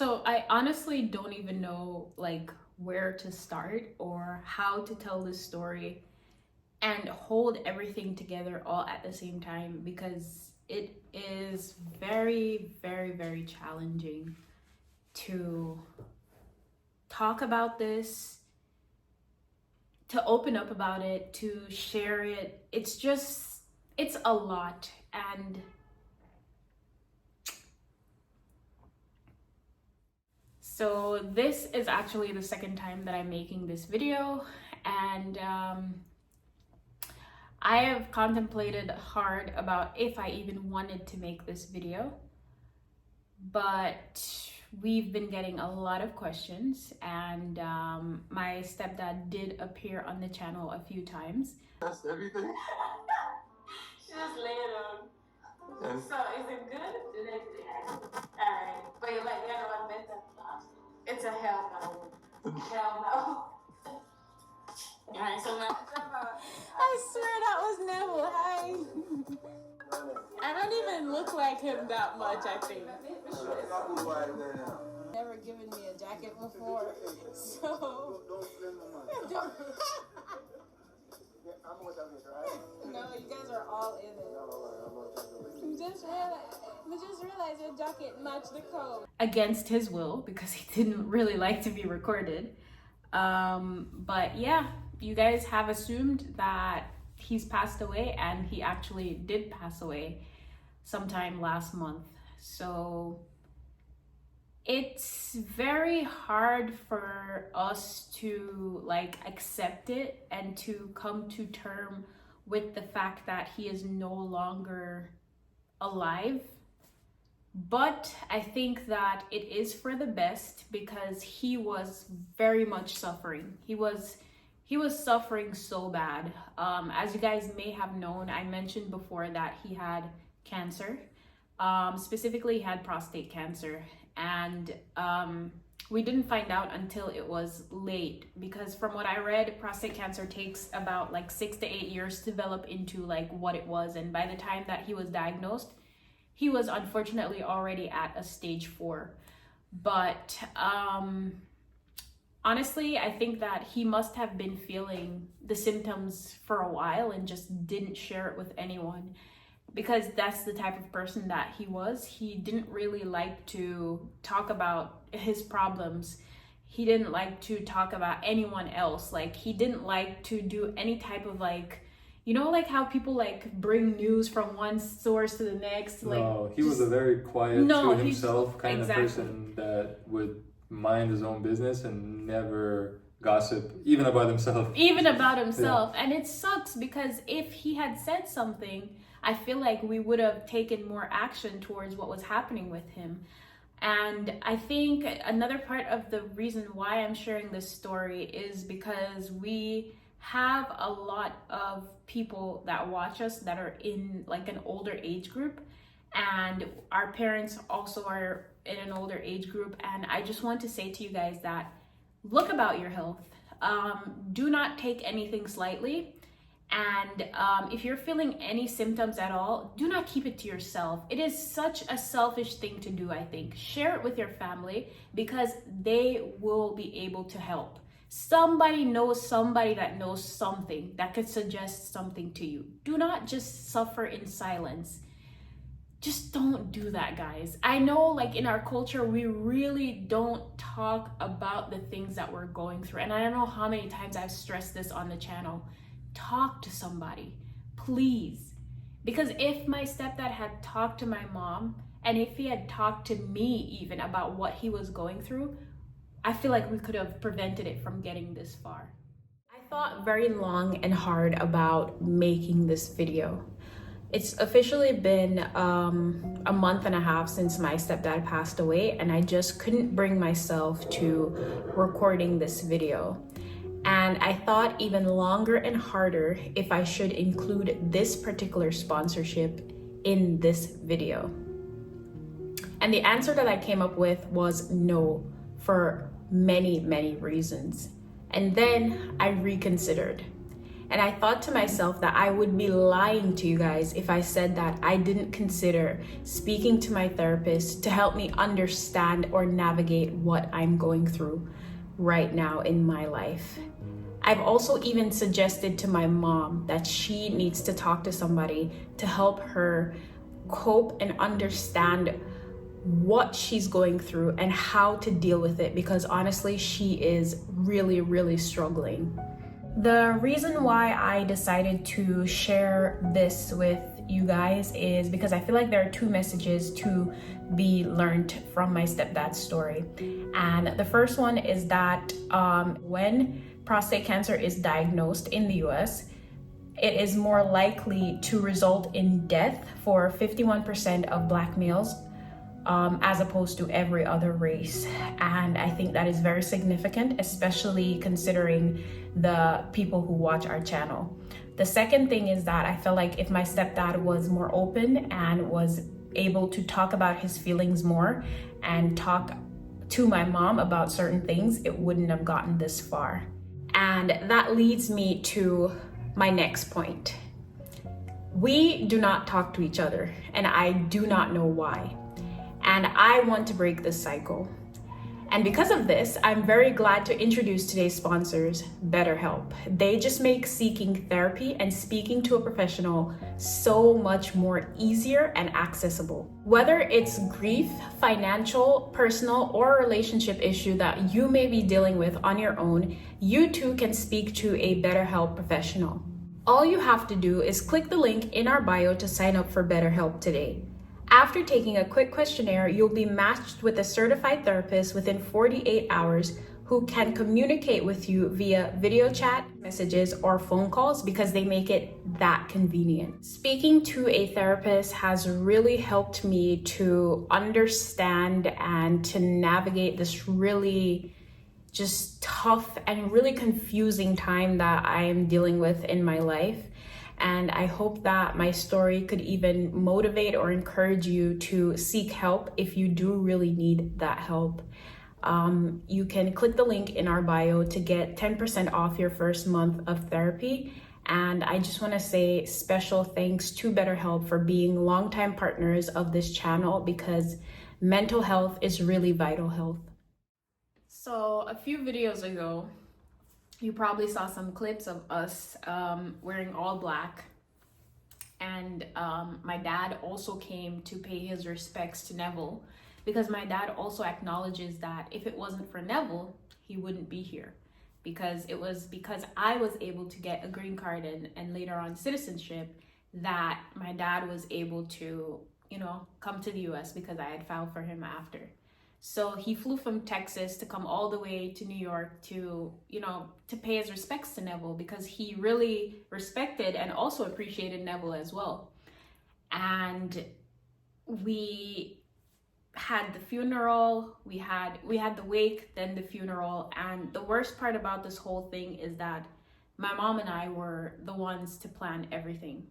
So I honestly don't even know like where to start or how to tell this story and hold everything together all at the same time because it is very, very, very challenging to talk about this, to open up about it, to share it. It's a lot. And so this is actually the second time that I'm making this video, and I have contemplated hard about if I even wanted to make this video, but we've been getting a lot of questions, and my stepdad did appear on the channel a few times. That's everything. She just lay it on. And So is it good? Alright. But you like the other one better? It's a hell no. Hell no. Alright, so now I swear that was Neville. Hi. I don't even look like him that much, I think. Never given me a jacket before, so no, you guys are all in it. We just realized your jacket matched the coat. Against his will, because he didn't really like to be recorded. But yeah, you guys have assumed that he's passed away, and he actually did pass away sometime last month. So it's very hard for us to like accept it and to come to term with the fact that he is no longer alive. But I think that it is for the best because he was very much suffering. He was suffering so bad. As you guys may have known, I mentioned before that he had cancer. Specifically, he had prostate cancer. And we didn't find out until it was late, because from what I read, prostate cancer takes about like 6 to 8 years to develop into like what it was. And by the time that he was diagnosed, he was unfortunately already at a stage 4. But honestly, I think that he must have been feeling the symptoms for a while and just didn't share it with anyone, because that's the type of person that he was. He didn't really like to talk about his problems. He didn't like to talk about anyone else. Like, he didn't like to do any type of like, you know, like how people like bring news from one source to the next. Like, no, he was a very quiet to himself kind of person that would mind his own business and never gossip even about himself. Yeah. And it sucks because if he had said something, I feel like we would have taken more action towards what was happening with him. And I think another part of the reason why I'm sharing this story is because we have a lot of people that watch us that are in like an older age group, and our parents also are in an older age group. And I just want to say to you guys that look about your health. Do not take anything slightly. And if you're feeling any symptoms at all, do not keep it to yourself. It is such a selfish thing to do, I think. Share it with your family because they will be able to help. Somebody knows somebody that knows something that could suggest something to you. Do not just suffer in silence. Just don't do that, guys. I know like in our culture, we really don't talk about the things that we're going through. And I don't know how many times I've stressed this on the channel. Talk to somebody, please. Because if my stepdad had talked to my mom, and if he had talked to me even about what he was going through, I feel like we could have prevented it from getting this far. I thought very long and hard about making this video. It's officially been a month and a half since my stepdad passed away, and I just couldn't bring myself to recording this video. And I thought even longer and harder if I should include this particular sponsorship in this video. And the answer that I came up with was no, for many, many reasons. And then I reconsidered. And I thought to myself that I would be lying to you guys if I said that I didn't consider speaking to my therapist to help me understand or navigate what I'm going through right now in my life. I've also even suggested to my mom that she needs to talk to somebody to help her cope and understand what she's going through and how to deal with it, because honestly, she is really, really struggling. The reason why I decided to share this with you guys is because I feel like there are two messages to be learned from my stepdad's story. And the first one is that when prostate cancer is diagnosed in the US, it is more likely to result in death for 51% of Black males, as opposed to every other race. And I think that is very significant, especially considering the people who watch our channel. The second thing is that I feel like if my stepdad was more open and was able to talk about his feelings more and talk to my mom about certain things, it wouldn't have gotten this far. And that leads me to my next point. We do not talk to each other, and I do not know why. And I want to break this cycle. And because of this, I'm very glad to introduce today's sponsors, BetterHelp. They just make seeking therapy and speaking to a professional so much more easier and accessible. Whether it's grief, financial, personal, or relationship issue that you may be dealing with on your own, you too can speak to a BetterHelp professional. All you have to do is click the link in our bio to sign up for BetterHelp today. After taking a quick questionnaire, you'll be matched with a certified therapist within 48 hours who can communicate with you via video chat, messages, or phone calls because they make it that convenient. Speaking to a therapist has really helped me to understand and to navigate this really just tough and really confusing time that I am dealing with in my life. And I hope that my story could even motivate or encourage you to seek help if you do really need that help. You can click the link in our bio to get 10% off your first month of therapy. And I just want to say special thanks to BetterHelp for being longtime partners of this channel, because mental health is really vital health. So a few videos ago, you probably saw some clips of us wearing all black. And my dad also came to pay his respects to Neville, because my dad also acknowledges that if it wasn't for Neville, he wouldn't be here. Because it was because I was able to get a green card and later on citizenship that my dad was able to, come to the US, because I had filed for him after. So he flew from Texas to come all the way to New York to pay his respects to Neville, because he really respected and also appreciated Neville as well. And we had the funeral, we had the wake, then the funeral. And the worst part about this whole thing is that my mom and I were the ones to plan everything.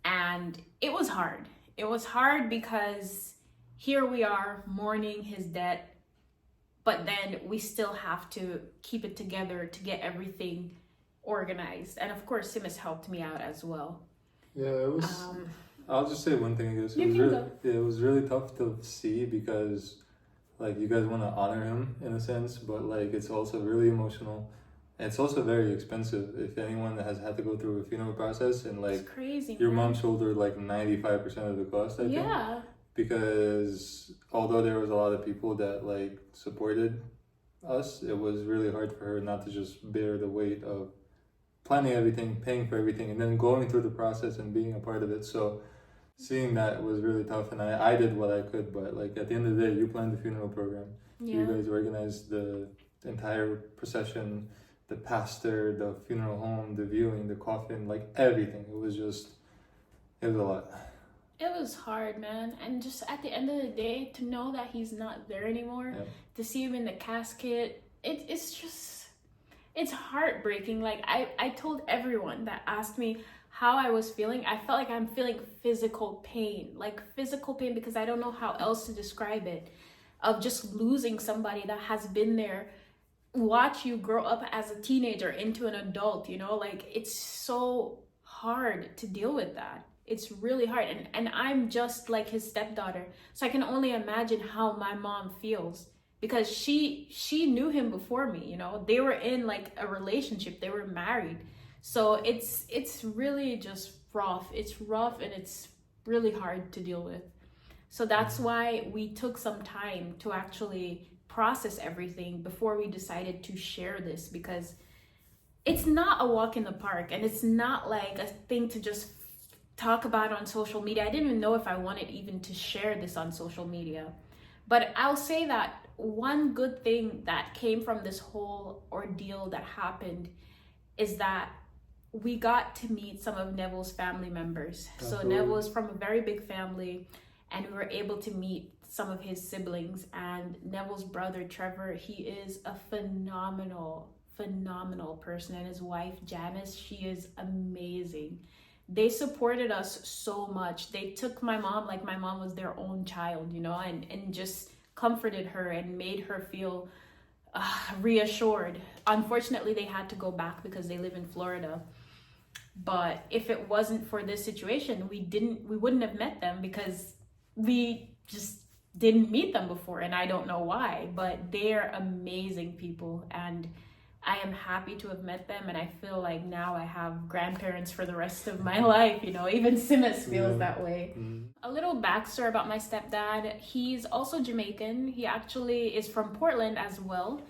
And it was hard. It was hard because here we are mourning his death, but then we still have to keep it together to get everything organized. And of course, Sim has helped me out as well. Yeah, it was. I'll just say one thing, I guess. It was really tough to see, because you guys want to honor him in a sense, but it's also really emotional. And it's also very expensive. If anyone has had to go through a funeral process, and it's crazy, your mom shouldered 95% of the cost, I think. Yeah. Because although there was a lot of people that supported us, it was really hard for her not to just bear the weight of planning everything, paying for everything, and then going through the process and being a part of it. So seeing that was really tough, and I did what I could, but at the end of the day, you planned the funeral program. Yeah. You guys organized the entire procession, the pastor, the funeral home, the viewing, the coffin, everything. It was a lot. It was hard, man. And just at the end of the day, to know that he's not there anymore, to see him in the casket, it's heartbreaking. I told everyone that asked me how I was feeling, I felt like I'm feeling physical pain, because I don't know how else to describe it, of just losing somebody that has been there watch you grow up as a teenager into an adult, you know, like it's so hard to deal with that. It's really hard. And I'm just like his stepdaughter. So I can only imagine how my mom feels, because she knew him before me, you know. They were in like a relationship. They were married. So it's really just rough. It's rough and it's really hard to deal with. So that's why we took some time to actually process everything before we decided to share this, because it's not a walk in the park and it's not like a thing to just talk about on social media. I didn't even know if I wanted even to share this on social media. But I'll say that one good thing that came from this whole ordeal that happened is that we got to meet some of Neville's family members. Absolutely. So Neville is from a very big family, and we were able to meet some of his siblings. And Neville's brother Trevor, he is a phenomenal person, and his wife Janice, she is amazing. They supported us so much. They took my mom like my mom was their own child, you know, and just comforted her and made her feel reassured. Unfortunately, they had to go back because they live in Florida. But if it wasn't for this situation, we wouldn't have met them, because we just didn't meet them before, and I don't know why, but they're amazing people, and I am happy to have met them. And I feel like now I have grandparents for the rest of my life, you know. Even Simas feels that way. A little backstory about my stepdad. He's also Jamaican. He actually is from Portland as well.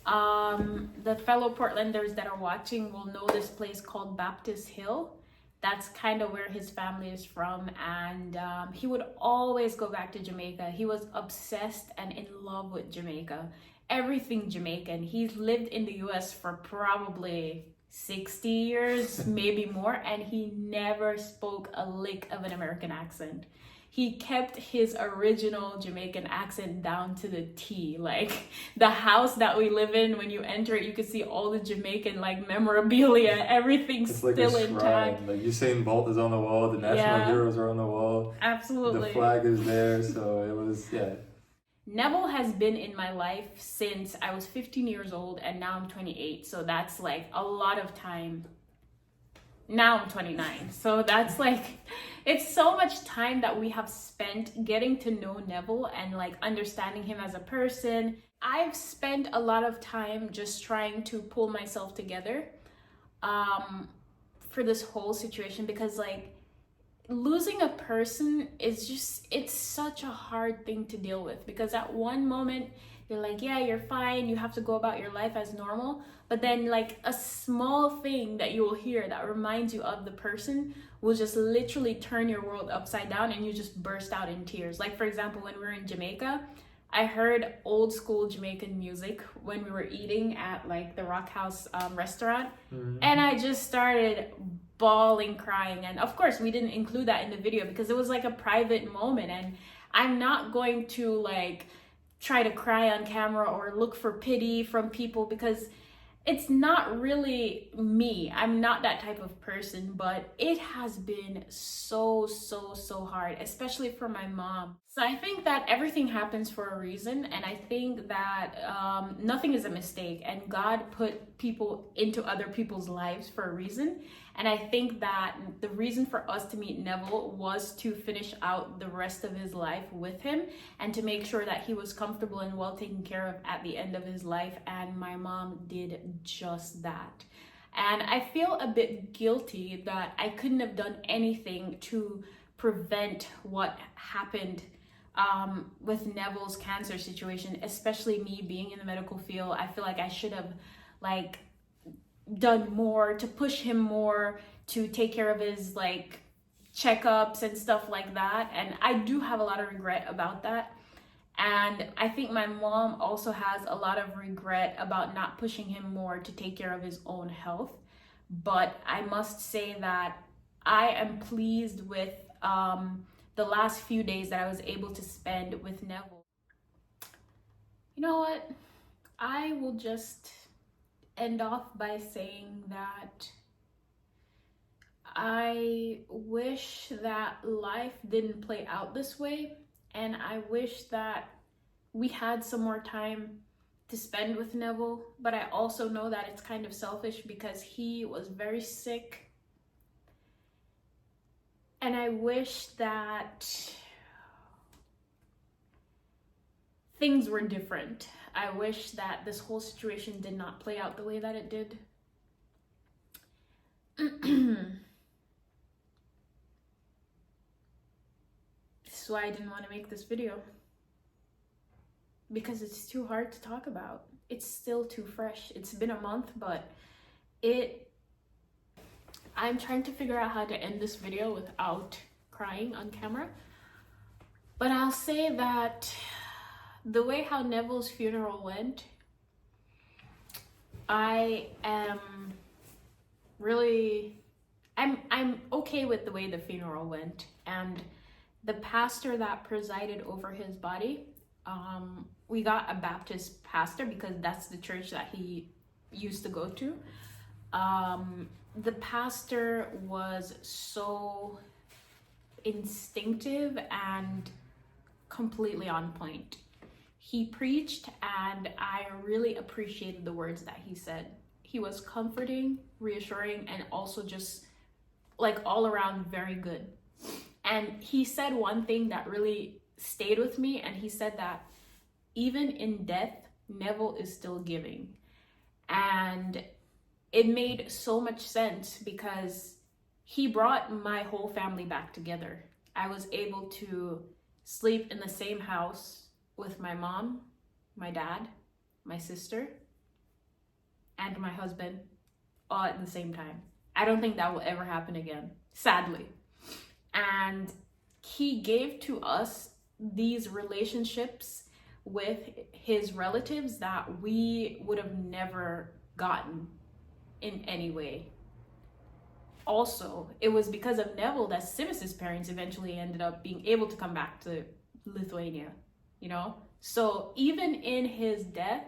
The fellow Portlanders that are watching will know this place called Baptist Hill. That's kind of where his family is from. And he would always go back to Jamaica. He was obsessed and in love with Jamaica. Everything Jamaican. He's lived in the US for probably 60 years, maybe more, and he never spoke a lick of an American accent. He kept his original Jamaican accent down to the T. Like the house that we live in, when you enter it, you can see all the Jamaican like memorabilia. Everything's It's like still a intact. shrine. Like Usain Bolt is on the wall, the national heroes are on the wall. Absolutely. The flag is there, so it was, yeah. Neville has been in my life since I was 15 years old, and now I'm 28. So that's like a lot of time. Now I'm 29. So that's like, it's so much time that we have spent getting to know Neville and like understanding him as a person. I've spent a lot of time just trying to pull myself together for this whole situation, because like losing a person is just, it's such a hard thing to deal with, because at one moment you're like, yeah, you're fine, you have to go about your life as normal, but then like a small thing that you will hear that reminds you of the person will just literally turn your world upside down, and you just burst out in tears. Like for example, when we were in Jamaica, I heard old school Jamaican music when we were eating at like the Rock House restaurant, and I just started bawling, crying. And of course we didn't include that in the video because it was like a private moment, and I'm not going to like try to cry on camera or look for pity from people, because it's not really me. I'm not that type of person, but it has been so hard, especially for my mom. So I think that everything happens for a reason, and I think that nothing is a mistake, and God put people into other people's lives for a reason. And I think that the reason for us to meet Neville was to finish out the rest of his life with him, and to make sure that he was comfortable and well taken care of at the end of his life. And my mom did just that. And I feel a bit guilty that I couldn't have done anything to prevent what happened with Neville's cancer situation, especially me being in the medical field. I feel like I should have like done more to push him more, to take care of his like checkups and stuff like that. And I do have a lot of regret about that. And I think my mom also has a lot of regret about not pushing him more to take care of his own health. But I must say that I am pleased with the last few days that I was able to spend with Neville. You know what? I will just end off by saying that I wish that life didn't play out this way, and I wish that we had some more time to spend with Neville, but I also know that it's kind of selfish because he was very sick. And I wish that things were different. I wish that this whole situation did not play out the way that it did. This is why I didn't want to make this video. Because it's too hard to talk about. It's still too fresh. It's been a month, but I'm trying to figure out how to end this video without crying on camera. But I'll say that the way how Neville's funeral went, I am really, I'm okay with the way the funeral went. And the pastor that presided over his body, we got a Baptist pastor because that's the church that he used to go to. The pastor was so instinctive and completely on point. He preached, and I really appreciated the words that he said. He was comforting, reassuring, and also just like all around very good. And he said one thing that really stayed with me, and he said that even in death, Neville is still giving. And it made so much sense because he brought my whole family back together. I was able to sleep in the same house with my mom, my dad, my sister, and my husband all at the same time. I don't think that will ever happen again, sadly. And he gave to us these relationships with his relatives that we would have never gotten in any way. Also, it was because of Neville that Simus's parents eventually ended up being able to come back to Lithuania, you know? So even in his death,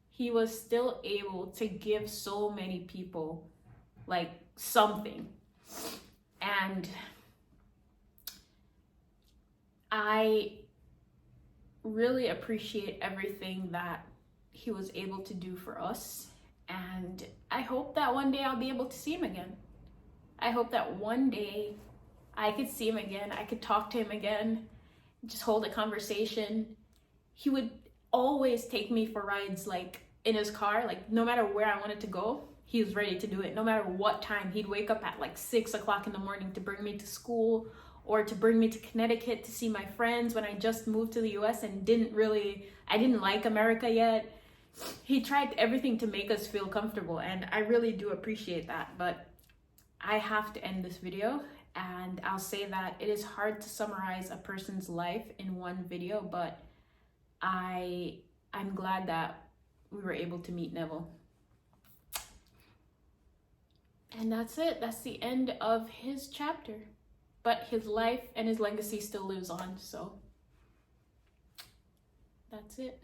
he was still able to give so many people like something. And I really appreciate everything that he was able to do for us. And I hope that one day I'll be able to see him again. I hope that one day I could see him again. I could talk to him again, just hold a conversation. He would always take me for rides, like in his car, like no matter where I wanted to go, he was ready to do it. No matter what time, he'd wake up at like 6 o'clock in the morning to bring me to school or to bring me to Connecticut to see my friends when I just moved to the US and I didn't like America yet. He tried everything to make us feel comfortable, and I really do appreciate that. But I have to end this video, and I'll say that it is hard to summarize a person's life in one video, but I'm glad that we were able to meet Neville. And that's it. That's the end of his chapter. But his life and his legacy still lives on, so that's it.